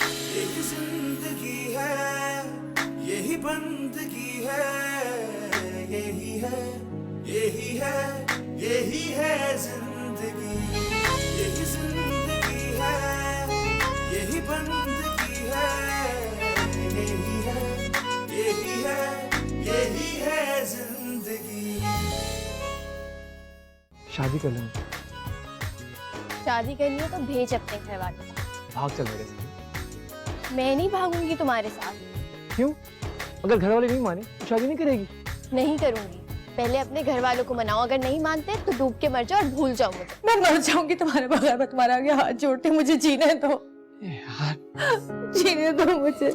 यही जिंदगी है, यही बंदगी है, यही है, यही है, यही है जिंदगी। यही जिंदगी है, यही बंदगी है, यही है, यही है, यही है जिंदगी। शादी कर लेंगे। शादी करनी है तो भेज अपने घर वालों को। भाग चल मेरे साथ। मैं नहीं भागूंगी तुम्हारे साथ। क्यों? अगर घर वाले नहीं माने तो शादी नहीं करेगी? नहीं करूंगी। पहले अपने घर वालों को मनाओ, अगर नहीं मानते तो डूब के मर जाओ और भूल जाओ मुझे। मैं मर जाऊंगी तुम्हारे बगैर, मैं तुम्हारे आगे हाथ जोड़ती हूँ, मुझे जीने दो यार जीने दो मुझे।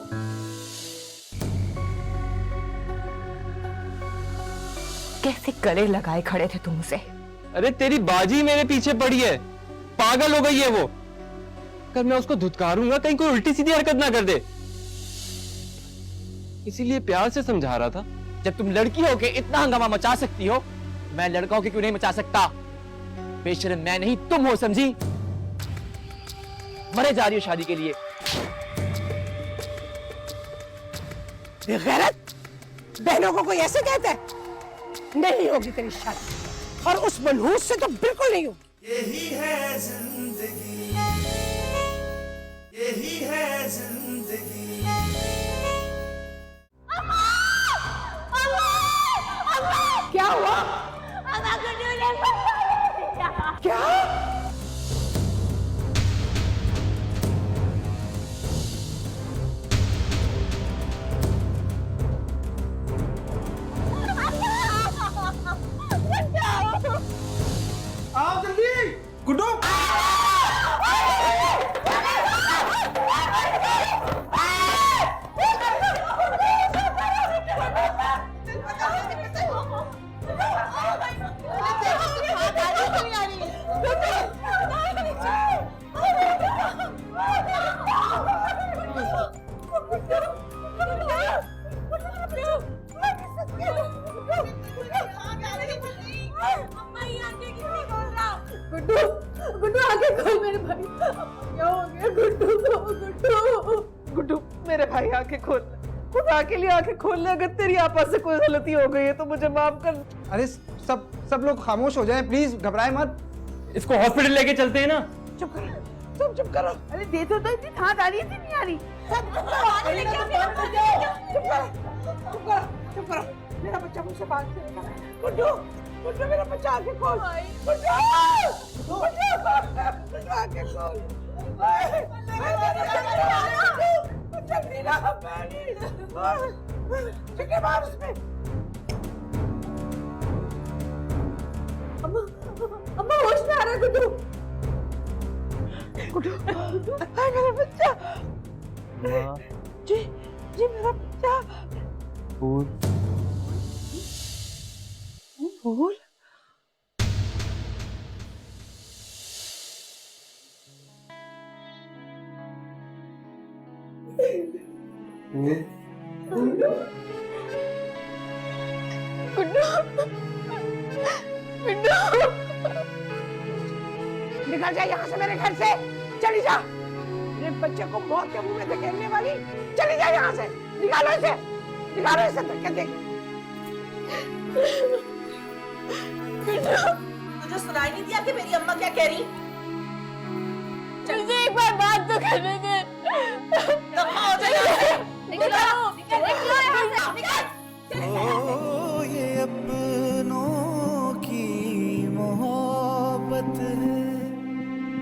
कैसे गले लगाए खड़े थे तुम उसे। अरे तेरी बाजी मेरे पीछे पड़ी है, पागल हो गई है वो। अगर मैं उसको धुतकारूंगा कहीं कोई उल्टी सीधी हरकत ना कर दे, इसीलिए प्यार से समझा रहा था। जब तुम लड़की हो के इतना हंगामा मचा सकती हो, मैं लड़का हो के क्यों नहीं मचा सकता? बेशर्म मैं नहीं तुम हो, समझी? मरे जा रही हो शादी के लिए। बेगैरत, बहनों को कोई ऐसे कहता है? नहीं होगी तेरी शादी, और उस मनहूस से तो बिल्कुल नहीं होगी। यही है जिंदगी, यही है जिंदगी। क्या हुआ? क्या? आओ जल्दी, गुड्डू। गुड्डू, गुड्डू आगे खोल मेरे भाई। क्या हो गया गुड्डू को? गुड्डू, गुड्डू मेरे भाई आंखें खोल, खुदा के लिए आंखें खोल ले। अगर तेरी आपस से कोई गलती हो गई है तो मुझे माफ कर। अरे सब लोग खामोश हो जाएं प्लीज, घबराए मत। इसको हॉस्पिटल लेके चलते हैं ना। चुप करो, तुम चुप करो। अरे देखो तो इतनी थात आ रही है, नहीं आ रही। चुप करो, चुप करो। मेरा बच्चा मुझसे बात करेगा। गुड्डू, गुड्डू मेरा बच्चा आंखें खोल। गुड्डू, गुड्डू आंखें खोल। जल्दी ना पानी, चिकने मार उसमें। अम्मा होश में आ रहा है गुड्डू। गुड्डू, हाय मेरा बच्चा। जी जी मेरा बच्चा। फूल फूल? निकल जा यहाँ से, मेरे घर से चली जा। मेरे बच्चे को मौत के मुंह में धकेलने वाली, चली जा यहाँ से। निकालो इसे, निकालो इसे धक्के दे। तुझे सुनाई नहीं दिया कि मेरी अम्मा क्या कह रही? मुझे एक बार बात तो करने दे। हो जाए निकलो यहाँ से, निकल। ओ ये अपनों की मोहब्बत है,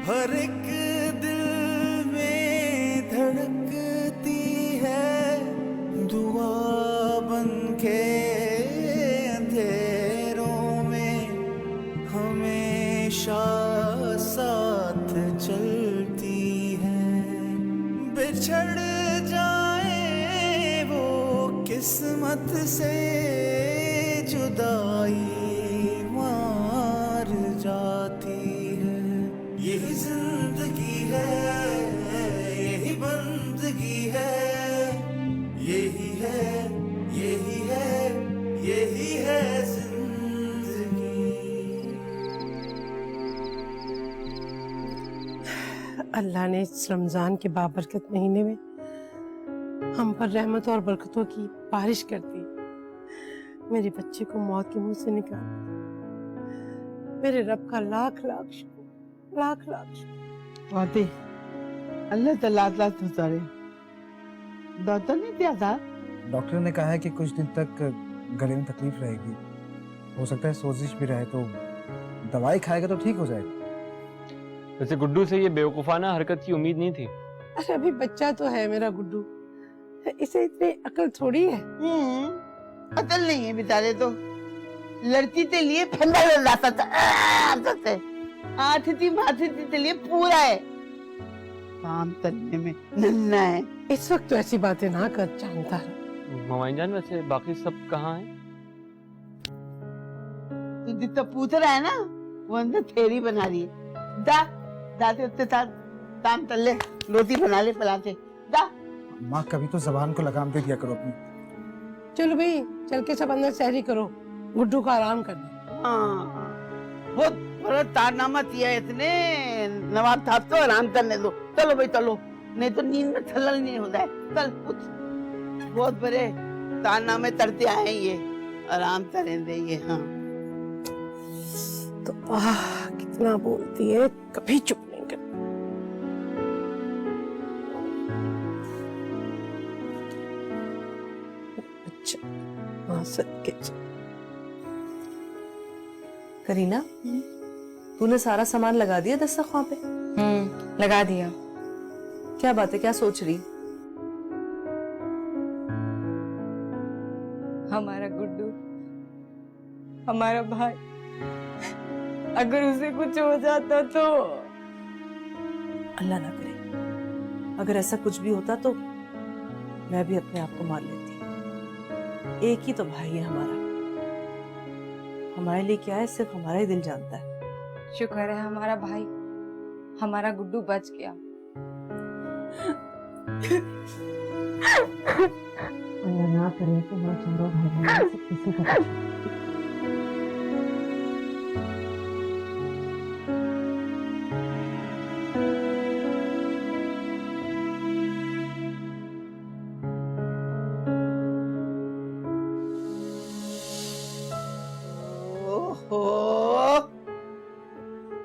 हर एक दिल में धड़कती है, दुआ बन के अंधेरों में हमेशा साथ चलती है। बिछड़ जाए वो किस्मत से, जुदाई मार जाती है। यही जिंदगी है, यही बंदगी है, यही है, यही है, यही है जिंदगी। अल्लाह ने इस रमजान के बाबरकत महीने में हम पर रहमत और बरकतों की बारिश कर दी। मेरे बच्चे को मौत के मुंह से निकाल दिया। मेरे रब का लाख लाख शुक्र, लाख लाख शुक्र। वाकई अल्लाह तआला तुझे डॉक्टर ने दिया था। डॉक्टर ने कहा है कि कुछ दिन तक गले में तकलीफ रहेगी, हो सकता है सोजिश भी रहे, तो दवाई खाएगा तो ठीक हो जाएगा। वैसे गुड्डू से ये बेवकूफाना हरकत की उम्मीद नहीं थी। अरे अभी बच्चा तो है मेरा गुड्डू, इसे इतनी अकल थोड़ी है। अकल नहीं है बेचारे तो लड़की के लिए फंदा लाता था आठती माथती के लिए पूरा है, काम करने में नन्ना है। इस वक्त तो ऐसी बातें ना कर, जानता रहा। ममाइन जान, वैसे बाकी सब कहाँ हैं? तू जितना पूछ रहा है ना वो अंदर थेरी बना रही है। जा जाते उतने साथ काम कर ले, रोटी बना ले पलाते जा। माँ कभी तो जबान को लगाम दे दिया करो अपनी। चलो भाई, चल के सब अंदर सहरी करो, गुड्डू का आराम करना। हाँ बहुत बड़ा तारनामा किया इतने, नवाब साहब तो आराम करने दो। चलो भाई चलो, नहीं तो नींद में थल्लल नहीं होता है। चल कुछ बहुत बड़े तारनामे तरते आए ये, आराम करें दे ये। हाँ तो कितना बोलती है, कभी चुप नहीं कर। अच्छा हाँ सदके करीना, तूने सारा सामान लगा दिया दस्तरखान पे? लगा दिया। क्या बात है, क्या सोच रही? हमारा गुड्डू, हमारा भाई, अगर उसे कुछ हो जाता तो। अल्लाह ना करे, अगर ऐसा कुछ भी होता तो मैं भी अपने आप को मार लेती। एक ही तो भाई है हमारा, हमारे लिए क्या है सिर्फ हमारा ही दिल जानता है। शुक्र है हमारा भाई, हमारा गुड्डू बच गया। अल्लाह ना करे तो मैं चारों भाई में से किसी का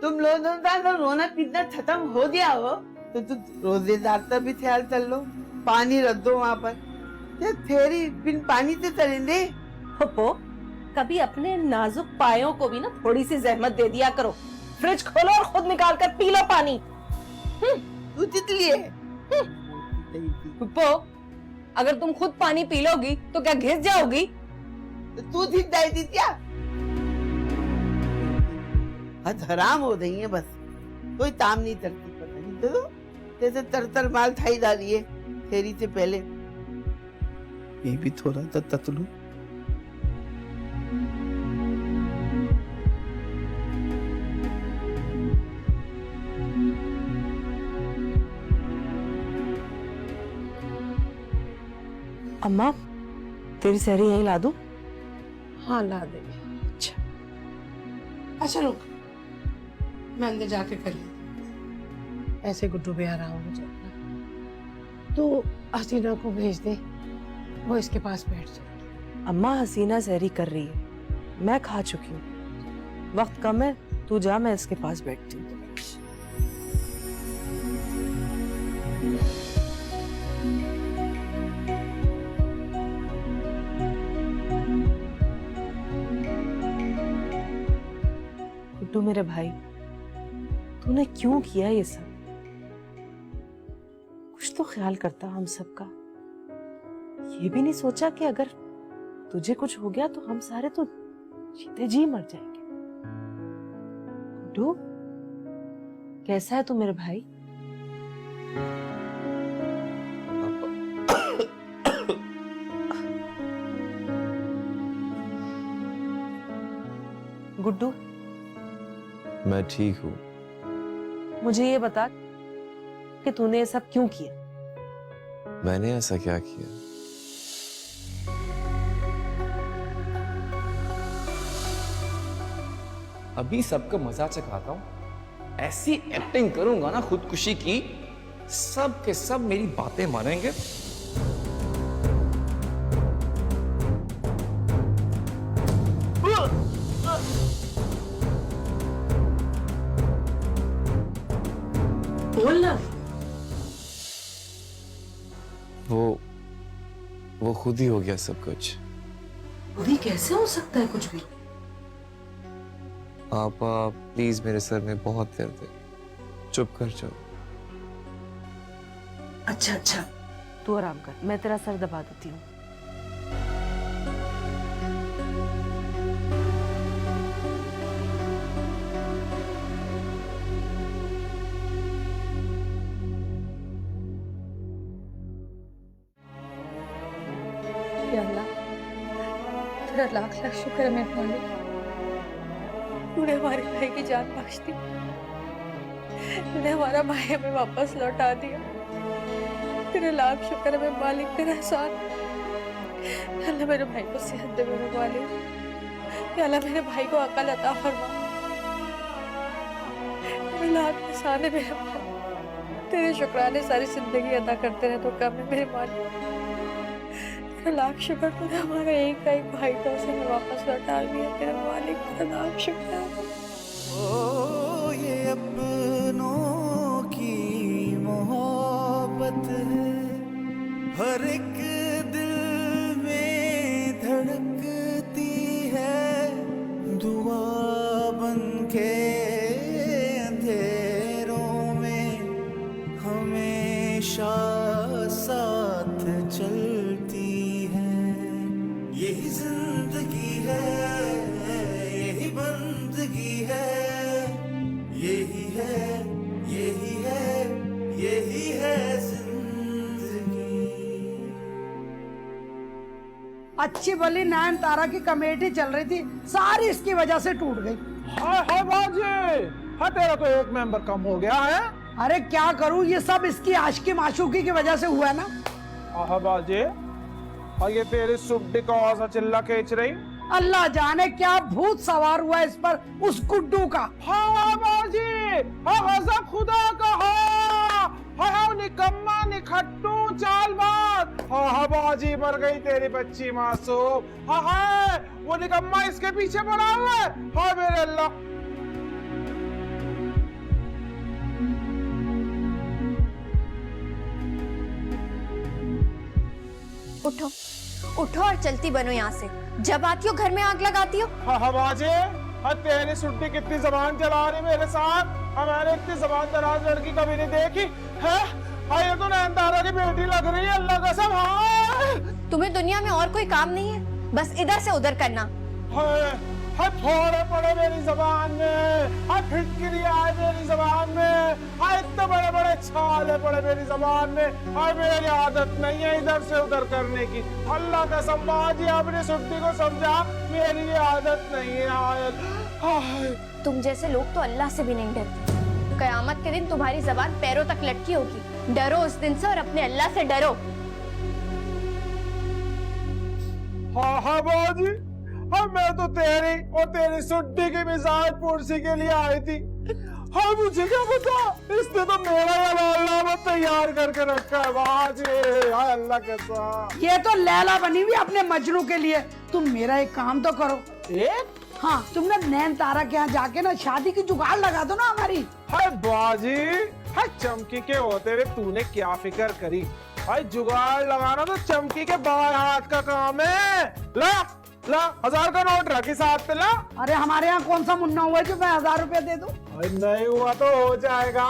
तुम लोगों का तो रोना पीना खत्म हो गया हो तो तुम रोजेदार का भी ख्याल कर लो, पानी रख दो वहाँ पर। थेरी बिन पानी से चलेंगे। पप्पो, कभी अपने नाजुक पायों को भी ना थोड़ी सी जहमत दे दिया करो। फ्रिज खोलो और खुद निकाल कर पी लो पानी। तू तितली है। पप्पो, अगर तुम खुद पानी पी लोगी तो क्या घिस जाओगी? तो तू ठीक जाएगी क्या? हद हराम हो रही है बस, कोई काम नहीं करती। पता नहीं तो जैसे तर माल खाई जा रही है फेरी से पहले। ये भी थोड़ा सा ततलू। अम्मा, तेरी सहरी यहीं ला दूं? हाँ ला दे। अच्छा अच्छा रुक, मैं अंदर जाके कर लेती, ऐसे गुड्डू भी आराम हो जाता। तो हसीना को भेज दे, वो इसके पास बैठ जाए। अम्मा, हसीना सहरी कर रही है, मैं खा चुकी हूँ, वक्त कम है, तू जा, मैं इसके पास बैठती हूँ। गुड्डू मेरे भाई, तूने क्यों किया ये सब? कुछ तो ख्याल करता हम सबका। ये भी नहीं सोचा कि अगर तुझे कुछ हो गया तो हम सारे तो जीते जी मर जाएंगे। गुड्डू, कैसा है तू मेरे भाई? गुड्डू, मैं ठीक हूँ। मुझे ये बता कि तूने ये सब क्यों किया? मैंने ऐसा क्या किया? अभी सबको मजा चखाता हूँ, ऐसी एक्टिंग करूंगा ना खुदकुशी की सब के सब मेरी बातें मानेंगे। बोलना। वो खुद ही हो गया सब कुछ। खुद ही कैसे हो सकता है कुछ भी? आपा प्लीज, मेरे सर में बहुत दर्द है, चुप कर जाओ। अच्छा अच्छा, तू आराम कर, मैं तेरा सर दबा देती हूँ। अल्लाह, तेरा लाख लाख शुक्र है मेरे मालिक, तूने हमारे भाई की जान बख्श दी, तूने हमारा भाई हमें वापस लौटा दिया। तेरा लाख शुक्र है मेरे मालिक, तेरा साथ। अल्लाह मेरे भाई को सेहत दे मेरे मालिक, अल्लाह मेरे भाई को अकल अता फरमा। तेरे लाख एहसान है मेरे भाई, तेरे शुक्राने सारी जिंदगी अदा करते रहे तो कम है मेरे मालिक। लाख शुक्र, तूने हमारा एक का एक भाई था, उसे वापस लौटा दिया। तेरा मालिक, तेरा लाख शुक्र। ओ ये अपनों की मोहब्बत है, हर एक दिल में धड़कती है, दुआ बन के अंधेरों में हमेशा साथ चलती है। यही जिंदगी है, यही बंदगी है, यही है, यही है, यही है जिंदगी। अच्छी भली नैन तारा की कमेटी चल रही थी, सारी इसकी वजह से टूट गई। हाय बाजी, हाँ तेरा तो एक मेंबर कम हो गया है। अरे क्या करूं, ये सब इसकी आशिकी माशूकी की वजह से हुआ है ना। हाँ बाजी, और ये तेरी सुड्डी को ऐसा चिल्ला खींच रही। अल्लाह जाने क्या भूत सवार हुआ इस पर, उस गुड्डू का। हाँ बाजी, हाँ गज़ब खुदा का, हाँ निकम्मा निखट्टू चालबाज। हाँ बाजी, मर गई तेरी बच्ची मासूम। हाँ वो निकम्मा इसके पीछे पड़ा हुआ है। हाँ मेरे अल्लाह। उठो उठो और चलती बनो यहाँ से। जब आती हो घर में आग लगाती हो। हाँ बाजे, हाँ तेरी सुड्डी कितनी जबान चला रही मेरे साथ। मैंने इतनी जबान दराज लड़की कभी नहीं देखी है। हाँ ये तो नैनतारा की बेटी लग रही है, अल्लाह कसम। हाँ तुम्हें दुनिया में और कोई काम नहीं है, बस इधर से उधर करना। हाँ थोड़े पड़े मेरी जबान में, हाँ फिटकरी आए मेरी जबान में, हाँ इतने बड़े बड़े छाले पड़े मेरी जबान में। हाँ मेरी आदत नहीं है इधर से उधर करने की, अल्लाह कसम। बाजी अपनी सुड्डी को समझा, मेरी ये आदत नहीं है। तुम जैसे लोग तो अल्लाह से भी नहीं डरते। कयामत के दिन तुम्हारी जबान पैरों तक लटकी होगी। डरो उस दिन से और अपने अल्लाह से डरो। हाँ बाजी, हाँ मैं तो तेरी और तेरी सुड्डी की मिजाज पुरसी के लिए आई थी। हाँ मुझे क्या पता, इसने तो मेरा अलामा तैयार करके रखा है। बाजी हाँ अल्लाह के साथ। ये तो लैला बनी हुई अपने मजनू के लिए। तुम मेरा एक काम तो करो। एक? हाँ तुमने नैन तारा के यहाँ जाके ना शादी की जुगाड़ लगा दो ना हमारी। हाय बाजी, हाय चमकी के होते हुए तूने क्या फिक्र करी। भाई जुगाड़ लगाना तो चमकी के बाएं हाथ का काम है। ला 1000 का नोट रखी साथ पे ला। अरे हमारे यहाँ कौन सा मुन्ना हुआ है जो मैं 1000 रुपया दे दूं? नहीं हुआ तो हो जाएगा,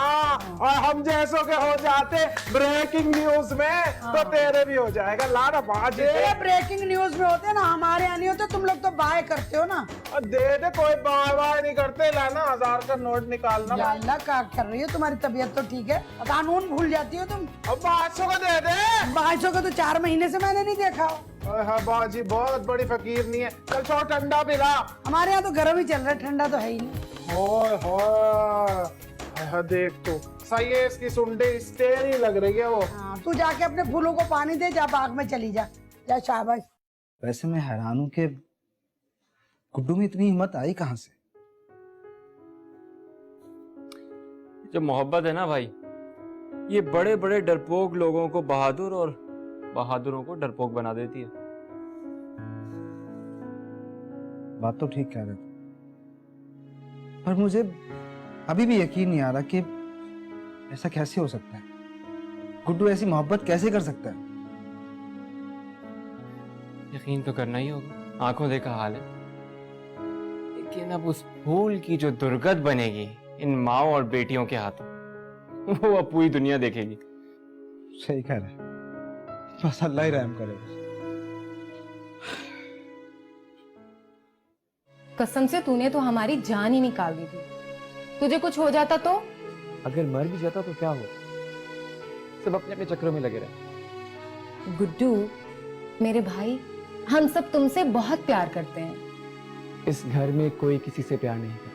और हम जैसों के हो जाते ब्रेकिंग न्यूज में तो तेरे भी हो जाएगा। ला ना बाजी। ये ब्रेकिंग न्यूज में होते ना, हमारे यहाँ नहीं होते। तुम लोग तो बाय करते हो ना। दे दे, कोई बाय नहीं करते। लाना 1000 का नोट निकालना। या अल्लाह क्या कर रही हो, तुम्हारी तबीयत तो ठीक है, कानून भूल जाती हो तुम। अब 500 का दे दे। 500 का तो 4 महीने से मैंने नहीं देखा। हाँ बाजी बहुत बड़ी फकीर नहीं है। चल छोड़, ठंडा पिला। हमारे यहाँ तो गर्म ही चल रहा है, ठंडा तो है ही नहीं। ओए देख तो सही है, इसकी सुंडी स्टेरी लग रही है वो। हाँ तू जाके अपने फूलों को पानी दे, जा बाग में चली जा। जा शाबाश। वैसे मैं हैरान हूँ कि गुड्डू में इतनी हिम्मत आई कहाँ से। जो मोहब्बत है ना भाई, ये बड़े बड़े डरपोक लोगों को बहादुर और बहादुरों को डरपोक बना देती है। बात तो ठीक कह रहे थे, पर मुझे अभी भी यकीन नहीं आ रहा कि ऐसा कैसे हो सकता है। गुड्डू ऐसी मोहब्बत कैसे कर सकता है? यकीन तो करना ही होगा, आंखों देखा हाल है। लेकिन अब उस फूल की जो दुर्गत बनेगी इन माओ और बेटियों के हाथों, वो अब पूरी दुनिया देखेगी। सही कह रहे, बस अल्लाह ही रहम करे। कसम से तूने तो हमारी जान ही निकाल दी थी। तुझे कुछ हो जाता तो? अगर मर भी जाता तो क्या हो, सब अपने अपने चक्रों में लगे रहे। गुड्डू मेरे भाई, हम सब तुमसे बहुत प्यार करते हैं। इस घर में कोई किसी से प्यार नहीं करता,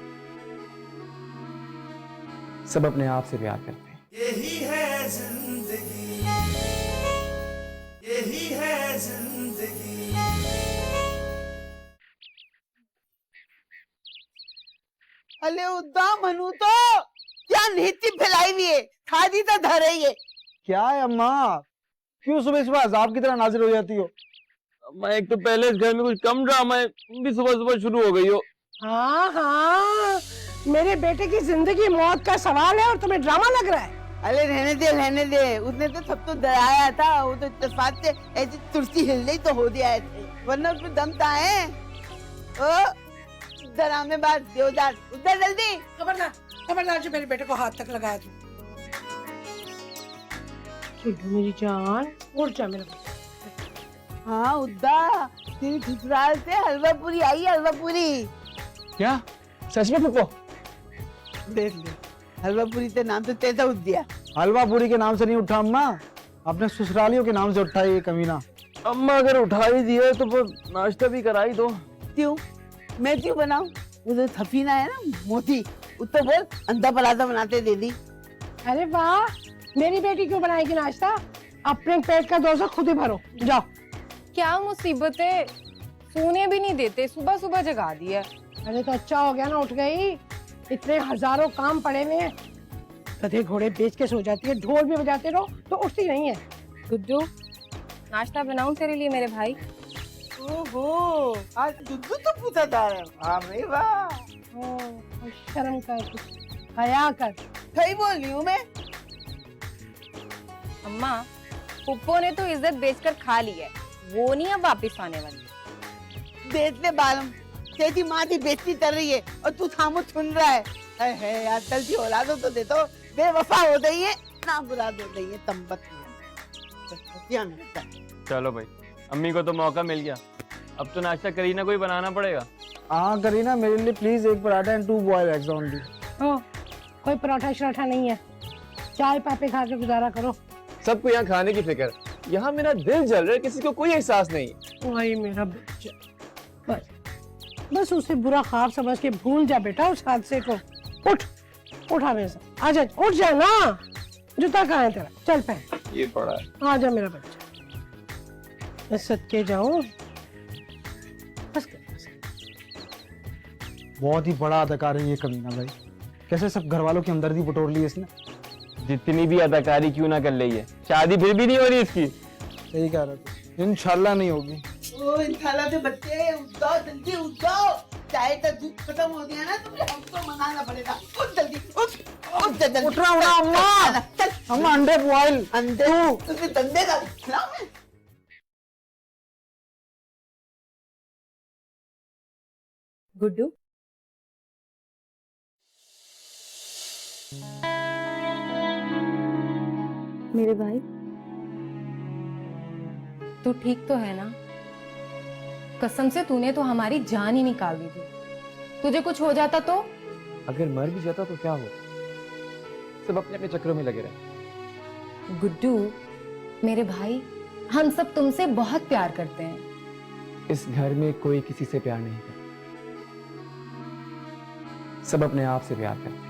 सब अपने आप से प्यार करते हैं। यही है जिंदगी, यही है जिंदगी। अले उद्दा मनु तो क्या नीति फैलाई हुई है, खादी तो धर रही है। क्या है अम्मा, क्यों सुबह सुबह अजाब की तरह नाजिर हो जाती हो? मैं एक तो पहले इस घर में कुछ कम ड्रामा है, तुम भी सुबह सुबह शुरू हो गई हो। हाँ हाँ, मेरे बेटे की जिंदगी मौत का सवाल है और तुम्हें ड्रामा लग रहा है। अरे रहने दे, उसने तो सब तो डराया था। वो तो इत्तेफाक से ऐसी तुलसी हिल गई तो हो दिया ऐसे, वरना उसमें दम था है। ओ डरामेबाज देवदास, उधर जल्दी। खबरदार जो मेरे बेटे को हाथ तक लगाया तू। मेरी जान उड़ जा मेरा बेटा। हाँ उद्दा, तेरी ससुराल से हलवा पूरी आई, हलवा पूरी। क्या सच में पप्पो? देख ले, हलवा पूरी के नाम से तेजा उठ दिया। हलवा पूरी के नाम से नहीं उठा अम्मा, अपने ससुरालियों के नाम से उठा ये कमीना। अम्मा अगर उठा ही दिए तो फिर नाश्ता भी कराई दो। क्यों मैं क्यों बनाऊं? वो जो सफीना है ना मोती, उसको बोल अंडा पराठा बनाते दे दी। अरे वाह, मेरी बेटी क्यों बनाएगी नाश्ता? अपने पेट का डोसा खुद ही भरो, जाओ। क्या मुसीबत है, सोने भी नहीं देते, सुबह सुबह जगा दिया। अरे तो अच्छा हो गया ना उठ गई, इतने हजारों काम पड़े हुए हैं। गधे घोड़े बेच के सो जाती है, ढोल भी बजाते रहो तो उठती नहीं है। गुड्डू नाश्ता बनाऊं तेरे लिए मेरे भाई? ओहो, आज दुद्धू तो पूछा जा रहा है। वाह भाई वाह, शर्म कर, हया कर। सही बोल रही हूँ मैं। अम्मा पुप्पो ने तो इज्जत बेचकर खा ली है, वो नहीं अब वापस आने वाली। देख ले बालम, तेरी माँ की बेइज्जती कर रही है और तू खामोश सुन रहा है। यार चलती औलादों तो दे दो, बेवफा हो गई है ना, बुराद हो गई है, तंबक। चलो भाई, अम्मी को तो मौका मिल गया, अब तो नाश्ता करीना को ही बनाना पड़ेगा। हाँ करीना, मेरे लिए प्लीज एक paratha and 2 boiled eggs only. कोई पराठा शराठा नहीं है, चाय पापे खा के गुजारा करो। सबको यहाँ खाने की फिक्र, यहाँ मेरा दिल जल रहा है, किसी को कोई एहसास नहीं। वही मेरा बच्चा, बस उसे बुरा ख्वाब समझ के भूल जा बेटा उस हादसे को। उठ हमें से, आजा, उठ जा ना। जूता कहाँ है तेरा? चल पहन। ये पड़ा है। आजा मेरा बच्चा, मैं सदके जाऊं। बस बहुत ही बड़ा अदाकार है ये कमीना भाई, कैसे सब घर वालों की हमदर्दी बटोर ली इसने। जितनी भी अदाकारी क्यों ना कर ली है, शादी फिर भी नहीं हो रही इसकी। सही कह रहे थे, इंशाल्लाह नहीं होगी। ओ इंशाल्लाह से बच्चे उठ जाओ, जल्दी उठ जाओ। चाय का दूध खत्म हो गया ना, तुम्हें हमको मनाना पड़ेगा। उठ जल्दी, उठ जल्दी। उठ रहा हूँ ना अम्मा। चल अम्मा अंडे बॉइल। अंडे तुझे धंधे का खिलाऊं मैं? गुड्डू मेरे भाई, तू ठीक तो है ना? कसम से तूने तो हमारी जान ही निकाल दी थी। तुझे कुछ हो जाता तो? अगर मर भी जाता तो क्या हो, सब अपने अपने चक्रों में लगे रहे। गुड्डू मेरे भाई, हम सब तुमसे बहुत प्यार करते हैं। इस घर में कोई किसी से प्यार नहीं करता, सब अपने आप से प्यार करते हैं।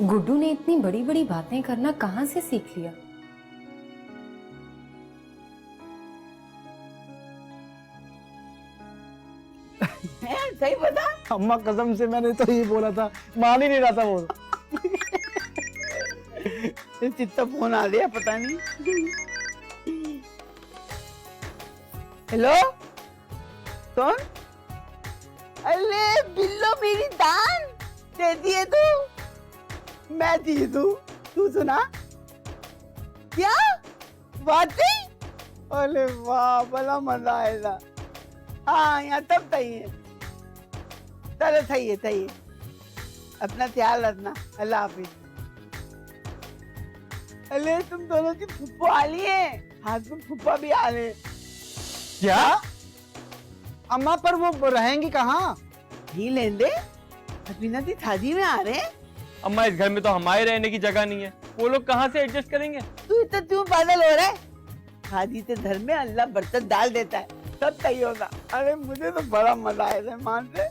गुड्डू ने इतनी बड़ी बड़ी बातें करना कहां से सीख लिया? सही बता, अम्मा कसम से मैंने तो ये बोला था, मान ही नहीं रहा था वो। चित्ता फोन आ गया पता नहीं। हेलो कौन? अरे बिल्लो मेरी दान दे दिए तू, मैं दी तू सुना क्या वाकई? अरे वाह बड़ा मजा आएगा। हाँ यहाँ तब सही है, चलो सही है। अपना ख्याल रखना, अल्लाह हाफिज। अरे तुम दोनों की फुप्पो आ रही है। हाँ तुम फुप्पा भी आ रहे। क्या अम्मा, पर वो रहेंगी कहाँ? ही लेंदे अभी दी शादी में आ रहे। अम्मा इस घर में तो हमारे रहने की जगह नहीं है, वो लोग कहाँ से एडजस्ट करेंगे? तू पागल हो रहा है? शादी से घर में अल्लाह बर्तन डाल देता है, सब सही होगा। अरे मुझे तो बड़ा मजा आया था मान से,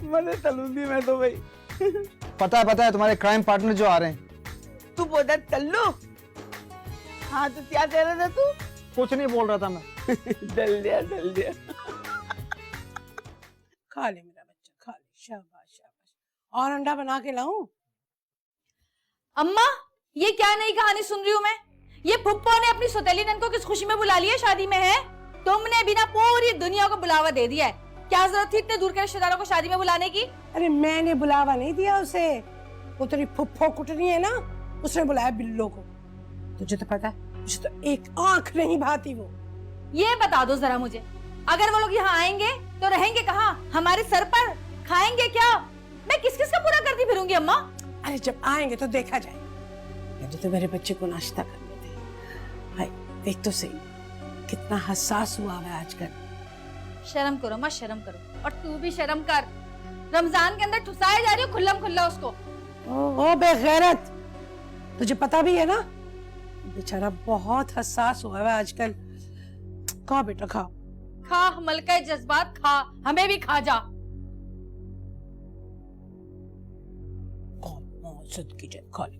मजे तलूंगी मैं तो भाई। पता है तुम्हारे क्राइम पार्टनर जो आ रहे हैं। तू बोला चल्लू? हाँ तो क्या कह रहा था तू? कुछ नहीं बोल रहा था मैं। डल दिया खा ले मेरा बच्चा, खा ले, शाबाश शाबाश। और अंडा बना के लाऊं? अम्मा ये क्या नई कहानी सुन रही हूँ मैं? ये फुप्पो ने अपनी सौतेली नन को किस खुशी में बुला लिया शादी में है? तुमने बिना पूरी दुनिया को बुलावा दे दिया है। क्या जरूरत थी इतने दूर के रिश्तेदारों को शादी में बुलाने की? अरे मैंने बुलावा नहीं दिया उसे, वो तेरी फुप्पो कुटनी है ना, उसने बुलाया बिल्लो को। तुझे तो पता है मुझे तो एक आंख नहीं भाती वो। ये बता दो जरा मुझे, अगर वो लोग यहाँ आएंगे तो रहेंगे कहाँ? हमारे सर पर? खाएंगे क्या? मैं किस किस का पूरा करती फिरूंगी अम्मा? अरे जब आएंगे तो देखा जाएगा। पहले तो मेरे बच्चे को नाश्ता करने दे। भाई देख तो सही कितना हसास हुआ है आजकल। शर्म करो माँ, शर्म करो। और तू भी शर्म कर, रमजान के अंदर ठुसाए जा रही हो खुल्लम खुल्ला उसको। ओ बेगैरत, तुझे पता भी है ना बेचारा बहुत हसास हुआ है आजकल। खा बेटा खा। खा मलका जज्बात खा, हमें भी खा जा। खा ले।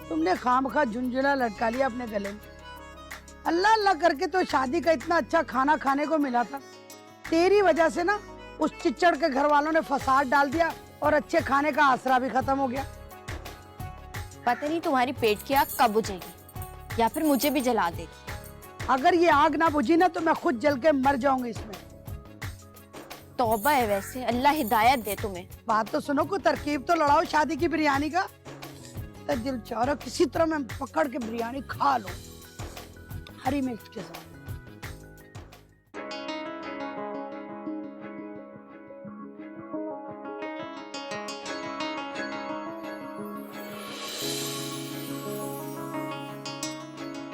तुमने खामखा झुंझुला लटका लिया अपने गले में। अल्लाह अल्लाह करके तो शादी का इतना अच्छा खाना खाने को मिला था, तेरी वजह से ना उस चिच्चड़ के घर वालों ने फसाद डाल दिया और अच्छे खाने का आसरा भी खत्म हो गया। पता नहीं तुम्हारी पेट की आग कब बुझेगी, या फिर मुझे भी जला देगी। अगर ये आग ना बुझी ना तो मैं खुद जल के मर जाऊंगी इसमें। तौबा है वैसे, अल्लाह हिदायत दे तुम्हें। बात तो सुनो, कोई तरकीब तो लड़ाओ शादी की बिरयानी का। तो दिल चाह रहा किसी तरह मैं पकड़ के बिरयानी खा लो हरी मिर्च के साथ।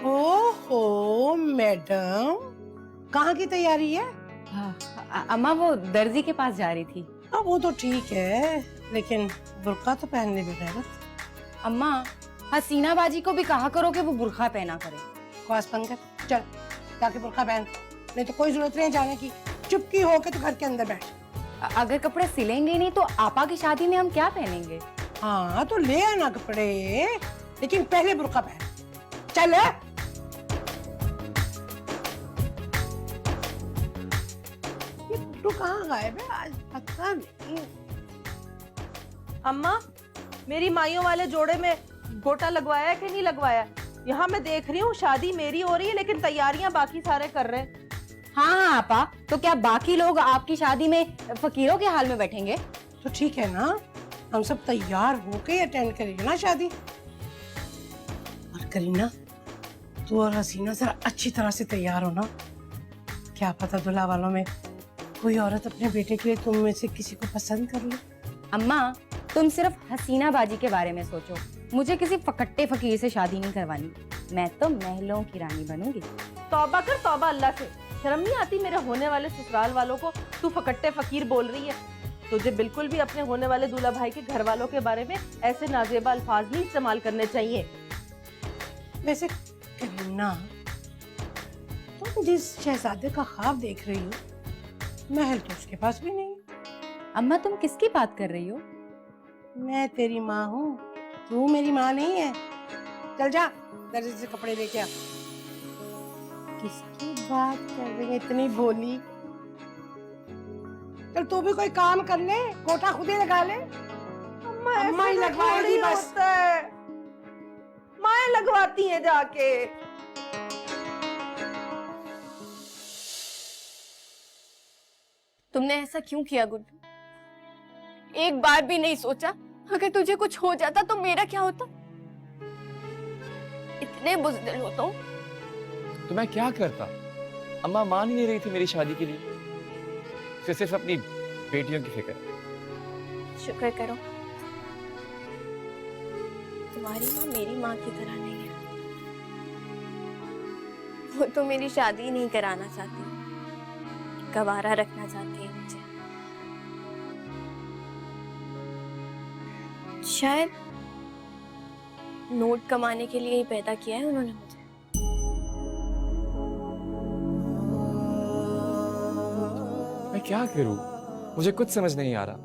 ओहो मैडम, कहाँ की तैयारी है? अम्मा वो दर्जी के पास जा रही थी। अब वो तो ठीक है, लेकिन बुर्का तो पहनने में गैरत। अम्मा हसीना बाजी को भी कहा करो कि वो बुर्का पहना करे। बकवास बंद कर, चल जाके बुर्का पहन, नहीं तो कोई जरूरत नहीं जाने की। चुपकी होके तो घर के अंदर बैठ। अगर कपड़े सिलेंगे नहीं तो आपा की शादी में हम क्या पहनेंगे? हाँ तो ले आना कपड़े, लेकिन पहले बुर्का पहन। चल ये गुड्डू कहाँ गायब है आज, पता नहीं। अम्मा मेरी माइयों वाले जोड़े में गोटा लगवाया है कि नहीं लगवाया? यहाँ मैं देख रही हूँ शादी मेरी हो रही है लेकिन तैयारियां बाकी सारे कर रहे हैं। हाँ आपा, तो क्या बाकी लोग आपकी शादी में फकीरों के हाल में बैठेंगे? तो ठीक है ना, हम सब तैयार होके अटेंड करेंगे ना शादी। और करीना तू और हसीना जरा अच्छी तरह से तैयार हो ना, क्या पता दूल्हा वालों में कोई औरत अपने बेटे के लिए तुम में से किसी को पसंद कर ले। अम्मा तुम सिर्फ हसीना बाजी के बारे में सोचो, मुझे किसी फकट्टे फकीर से शादी नहीं करवानी। मैं तो महलों की रानी बनूंगी। तौबा कर तौबा अल्लाह से, शर्म नहीं आती मेरे होने वाले ससुराल वालों को तू फकट्टे फकीर बोल रही है? तुझे बिल्कुल भी अपने होने वाले दूल्हा भाई के घर वालों के बारे में ऐसे नाजेबा अल्फाज नहीं इस्तेमाल करने चाहिए। वैसे करीना तुम जिस शहजादे का ख्वाब देख रही हो, महल तो उसके पास भी नहीं। अम्मा तुम किसकी बात कर रही हो? मैं तेरी माँ हूँ, तू मेरी माँ नहीं है। चल जा दर्जी से कपड़े लेके आ। किसकी बात कर रही है इतनी भोली? चल तू भी कोई काम कर ले, कोटा खुद ही लगा ले। अम्मा ही लगवाएगी बस। माँ लगवाती है जाके। तुमने ऐसा क्यों किया गुड्डू? एक बार भी नहीं सोचा अगर तुझे कुछ हो जाता तो मेरा क्या होता? इतने बुज़दिल हो तुम। तो मैं क्या करता? अम्मा मान ही नहीं रही थी मेरी शादी के लिए। उसे सिर्फ अपनी बेटियों की फिक्र है। शुक्र करो तुम्हारी माँ मेरी माँ की तरह नहीं है। वो तो मेरी शादी नहीं कराना चाहती, गवारा रखना चाहती है मुझे। शायद नोट कमाने के लिए ही पैदा किया है उन्होंने मुझे। मैं क्या करूं? मुझे कुछ समझ नहीं आ रहा।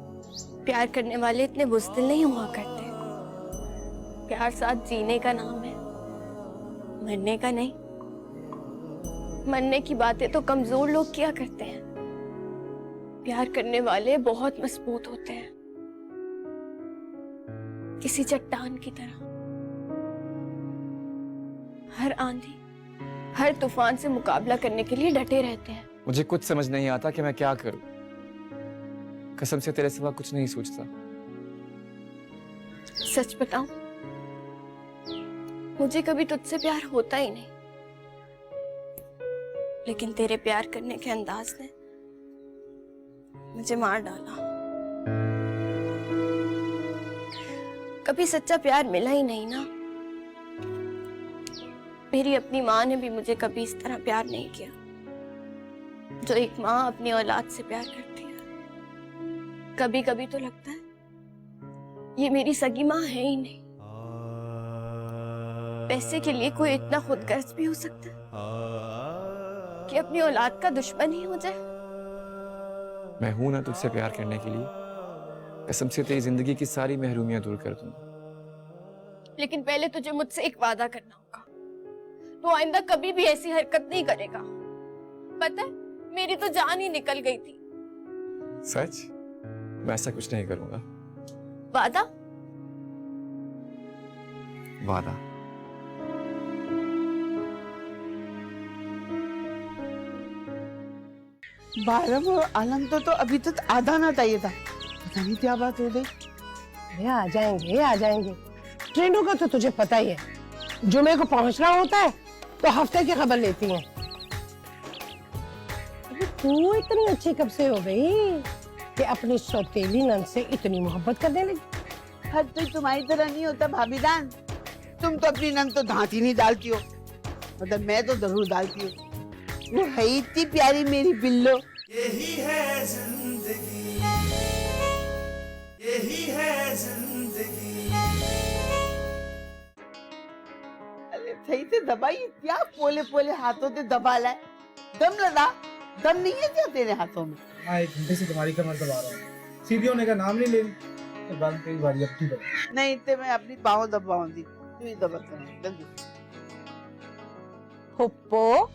प्यार करने वाले इतने बुज़दिल नहीं हुआ करते। प्यार साथ जीने का नाम है, मरने का नहीं। मरने की बातें तो कमजोर लोग किया करते हैं। प्यार करने वाले बहुत मजबूत होते हैं, किसी चट्टान की तरह। हर आंधी, हर तूफान से मुकाबला करने के लिए डटे रहते हैं। मुझे कुछ समझ नहीं आता कि मैं क्या करूं। कसम से तेरे सिवा कुछ नहीं सोचता। सच बताऊं, मुझे कभी तुझसे प्यार होता ही नहीं, लेकिन तेरे प्यार करने के अंदाज ने मुझे मार डाला। कभी सच्चा प्यार मिला ही नहीं ना। मेरी अपनी माँ ने भी मुझे कभी इस तरह प्यार नहीं किया जो एक माँ अपनी औलाद से प्यार करती है। कभी कभी तो लगता है ये मेरी सगी माँ है ही नहीं। पैसे के लिए कोई इतना खुदगर्ज भी हो सकता है कि अपनी औलाद का दुश्मन ही हो जाए। मैं हूं ना तुझसे प्यार करने के लिए। कसम से तेरी जिंदगी की सारी महरूमियां दूर कर दूंगा। लेकिन पहले तुझे मुझसे एक वादा करना होगा, तो आइंदा कभी भी ऐसी हरकत नहीं करेगा। पता है, मेरी तो जान ही निकल गई थी। सच? मैं ऐसा कुछ नहीं करूंगा। वादा? वादा। बारह आलम तो अभी तक आधा ना चाहिए था। पता नहीं क्या बात हो गई। अरे आ जाएंगे। ट्रेनों का तो तुझे पता ही है, जुमे को पहुंचना होता है तो हफ्ते की खबर लेती हैं। अरे तू इतनी अच्छी कब से हो गई कि अपनी सौतेली नंद से इतनी मोहब्बत करने लगी? हर कोई तुम्हारी तरह नहीं होता भाभी जान। तुम तो अपनी नंद तो धांती नहीं डालती हो, मतलब मैं तो जरूर डालती हूँ। वो है इतनी प्यारी मेरी बिल्लो। यही है जिंदगी, यही है जिंदगी। अरे सही से दबाई, क्या पोले पोले हाथों से दबा लाए। दम लगा, दम नहीं है क्या तेरे हाथों में? हाँ, 1 घंटे से तुम्हारी कमर दबा रहा हूँ। सीधी होने का नाम नहीं ले रही। तो बाद में कई बार अब ठीक है। नहीं तो मैं अपनी पाँव दबाऊंगी, तू ही दबा जल्दी। हुप्पो,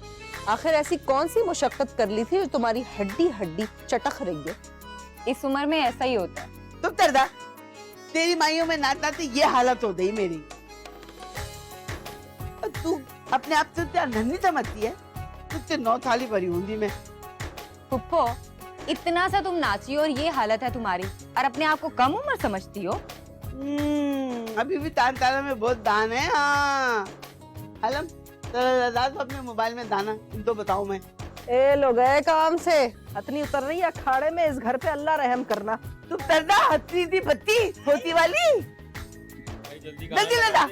आखिर ऐसी कौन सी मुशक्कत कर ली थी जो तुम्हारी हड्डी हड्डी चटक रही है? इस उम्र में ऐसा ही होता है। तुम तरदा, तेरी माइयों में नाचना तो ये हालत हो गई मेरी। तू अपने आप से क्या नन्ही समझती है? तुझसे 9 थाली भरी होंगी मैं। पुप्पो, इतना सा तुम नाची और ये हालत है तुम्हारी, और अपने आप को कम उम्र समझती हो? अभी भी तान ताना में बहुत दान है। हाँ आलम, तो अपने मोबाइल में दाना तो बताओ मैं। ए लो गए काम से, हथनी उतर रही है अखाड़े में। इस घर पे अल्लाह रहम करना। तुम तरदा हथनी थी बत्ती होती वाली। जल्दी लदा,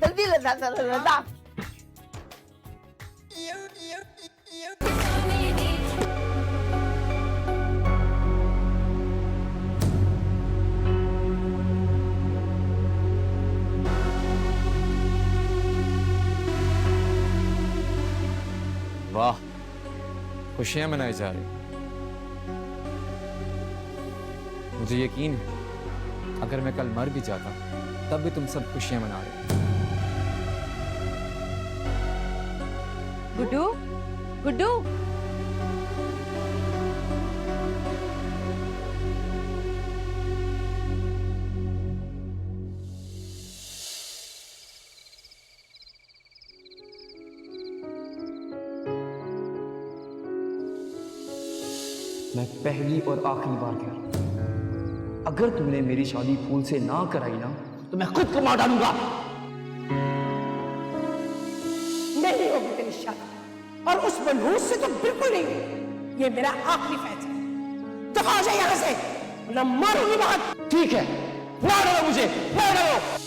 जल्दी लदा। वाह, खुशियां मनाई जा रही। मुझे यकीन है अगर मैं कल मर भी जाता तब भी तुम सब खुशियां मना रहे। गुड्डू, गुड्डू, मैं पहली और आखिरी बार कह रहा हूं, अगर तुमने मेरी शादी फूल से ना कराई ना तो मैं खुद को मार डालूंगा। नहीं होगी तेरी शादी, और उस मनहूस से तो बिल्कुल नहीं होगी। ये मेरा आखिरी फैसला है। तो आ जाए यहाँ से, वरना मारूंगी बहुत। ठीक है, मार डालो मुझे, मार डालो।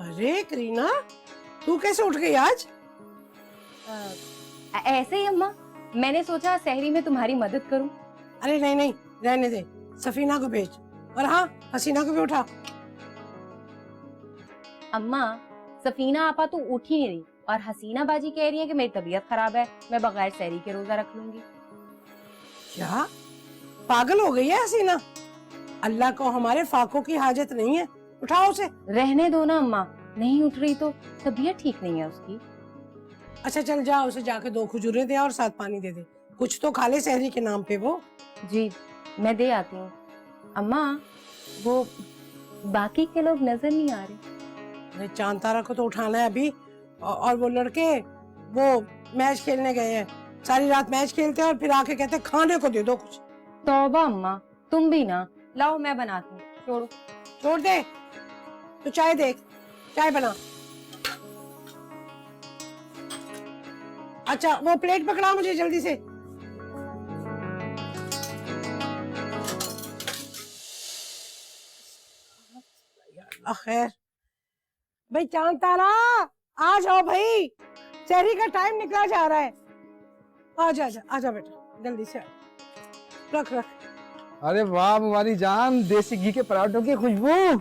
अरे करीना, तू कैसे उठ गई आज? ऐसे ही अम्मा, मैंने सोचा सहरी में तुम्हारी मदद करूं। अरे नहीं नहीं, रहने दे, सफीना को भेज। और हाँ, हसीना को भी उठा। अम्मा, सफीना आपा तो उठ ही नहीं रही और हसीना बाजी कह रही है कि मेरी तबीयत खराब है, मैं बगैर सहरी के रोजा रख लूंगी। क्या पागल हो गई है हसीना? अल्लाह को हमारे फाकों की हाजत नहीं है, उठाओ उसे। रहने दो ना अम्मा, नहीं उठ रही तो तबीयत ठीक नहीं है उसकी। अच्छा चल जा, उसे जाके 2 खजूरें दे और साथ पानी दे दे, कुछ तो खा ले सहरी के नाम पे वो। जी मैं दे आती हूँ। अम्मा, वो बाकी के लोग नजर नहीं आ रहे। अरे चांद तारा को तो उठाना है अभी, और वो लड़के वो मैच खेलने गए हैं, सारी रात मैच खेलते हैं और फिर आके कहते हैं खाने को दे दो कुछ। तौबा अम्मा, तुम भी ना। लाओ मैं बनाती हूँ, छोड़ो। छोड़ दे, तो चाय देख, चाय बना। अच्छा वो प्लेट पकड़ा मुझे जल्दी से। खैर भाई, चांद तारा आ जाओ भाई, सहरी का टाइम निकला जा रहा है। आजा आजा आजा बेटा, जल्दी से रख रख। अरे वाह हमारी जान, देसी घी के पराठों की खुशबू।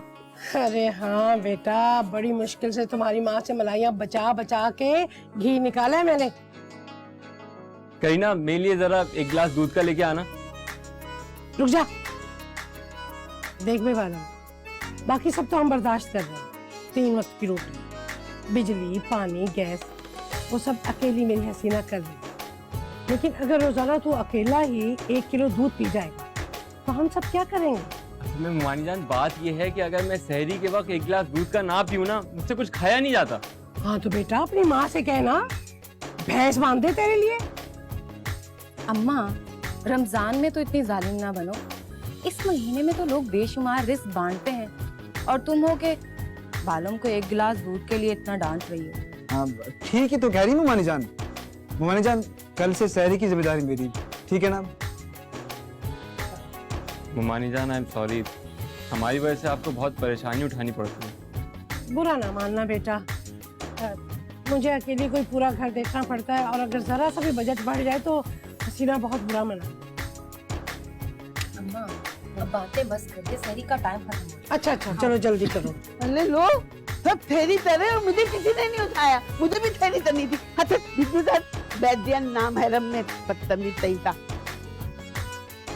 अरे हाँ बेटा, बड़ी मुश्किल से तुम्हारी माँ से मलाइयाँ बचा बचा के घी निकाला है मैंने। करीना, मेरे लिए जरा एक गिलास दूध का लेके आना। रुक जा, देख भाई वाला, बाकी सब तो हम बर्दाश्त कर रहे हैं। 3 वक्त की रोटी, बिजली, पानी, गैस, वो सब अकेली मेरी हसीना कर रही है। लेकिन अगर रोजाना तू अकेला ही 1 किलो दूध पी जाएगा तो हम सब क्या करेंगे? मैं मानी जान, बात ये है कि अगर मैं सहरी के वक्त 1 गिलास दूध का ना पीऊं ना, मुझसे कुछ खाया नहीं जाता। हाँ तो बेटा अपनी माँ से कहना भैंस बांध दे तेरे लिए। अम्मा, रमजान में तो इतनी जालिम ना बनो। इस महीने में तो लोग बेशुमार रिस्क बांटते हैं और तुम हो के बालों को 1 गिलास दूध के लिए इतना डांट रही हो। हाँ ठीक ही तो कह रही मुमानी जान। मुमानी जान, कल से सहरी की जिम्मेदारी मेरी, ठीक है ना? मुमानी जान, आई एम सॉरी, हमारी वजह से आपको बहुत परेशानी उठानी पड़ती है। बुरा ना मानना बेटा, मुझे अकेली कोई पूरा घर देखना पड़ता है, और अगर जरा सा भी बजट बढ़ जाए तो हसीना बहुत बुरा मना। अम्मा, अब बातें बस करके सहरी का टाइम खत्म हो। अच्छा अच्छा चलो जल्दी करो। अरे लो, सब थेरी तरह और मुझे किसी ने नहीं उठाया, मुझे भी थेरी करनी थी। अच्छा दीदी सर, वैद्यन नाम हैरम में बदतमीज सही था।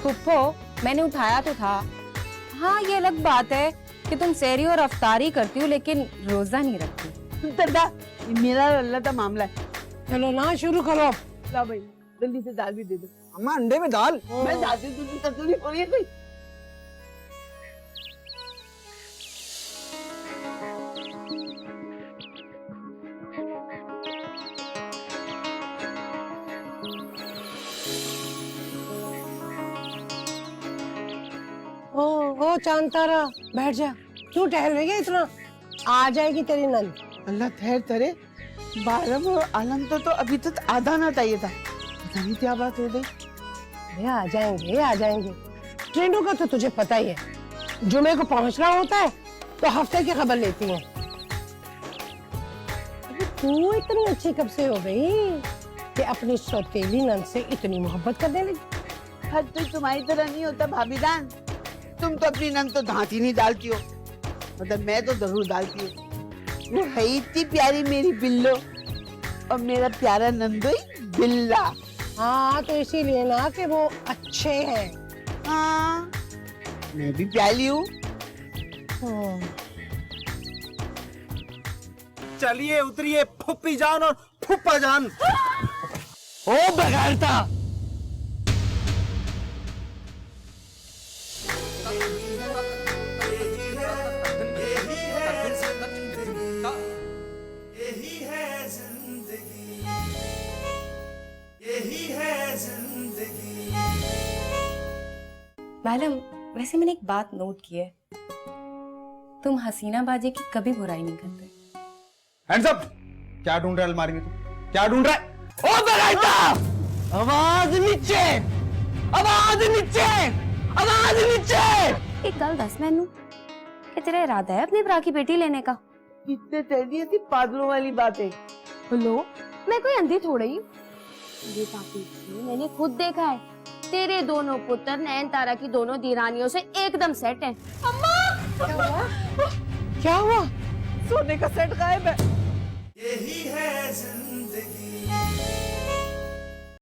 फुप्पो, मैंने उठाया तो था। हाँ ये अलग बात है कि तुम सहरी और अफ्तारी करती हो लेकिन रोजा नहीं रखती। दादा, ये मेरा अल्लाह का मामला है। चलो ना शुरू करो। ला भाई, जल्दी से दाल भी दे दो। अम्मा अंडे में दाल? मैं दादी दूध तकलीफ हो रही है कोई? ओ चांद तारा, बैठ जा। क्यों टहल रही है इतना? आ जाएगी तेरी नंद। अल्लाह ठहर तरे, बारम और आलम तो अभी तक आधा ना चाहिए था, पता नहीं क्या बात हो गई। अरे आ जाएंगे आ जाएंगे, ट्रेनों का तो तुझे पता ही है। जुमे को पहुंचना होता है तो हफ्ते की खबर लेती है। अरे तू इतनी अच्छी कब से हो गई कि अपनी सौतेली नंद से इतनी मोहब्बत करने लगी? हद तो तुम्हारी तरह नहीं होता भाभी जान, तुम तो अपनी नंद तो धांती नहीं डालती हो, मतलब मैं तो जरूर डालती हूँ। वो है इतनी प्यारी मेरी बिल्लो, और मेरा प्यारा नंदोई बिल्ला। हाँ तो इसीलिए ना कि वो अच्छे हैं। हाँ मैं भी प्यारी हूँ, चलिए उतरिए फुप्पी जान और फुप्पा जान। ओ बगैरता, यही है जिंदगी, यही है जिंदगी। मैडम, वैसे मैंने एक बात नोट की है, तुम हसीना बाजी की कभी बुराई नहीं करते। Hands up. क्या ढूंढ रहा है अलमारी में तू? क्या ढूंढ रहा है? ओ बगैरता, आवाज नीचे, आवाज नीचे, आवाज नीचे। एक गल दस मैनू कि तेरा इरादा है अपने भरा की बेटी लेने का? कितने चाहिए थी पागलों वाली बातें। बोलो, मैं कोई अंधी थोड़ी हूँ। ये पापी जी, मैंने खुद देखा है, तेरे दोनों पुत्र नयनतारा की दोनों दीरानियों से एकदम सेट हैं। क्या हुआ? सोने का सेट गायब है। यही है जिंदगी।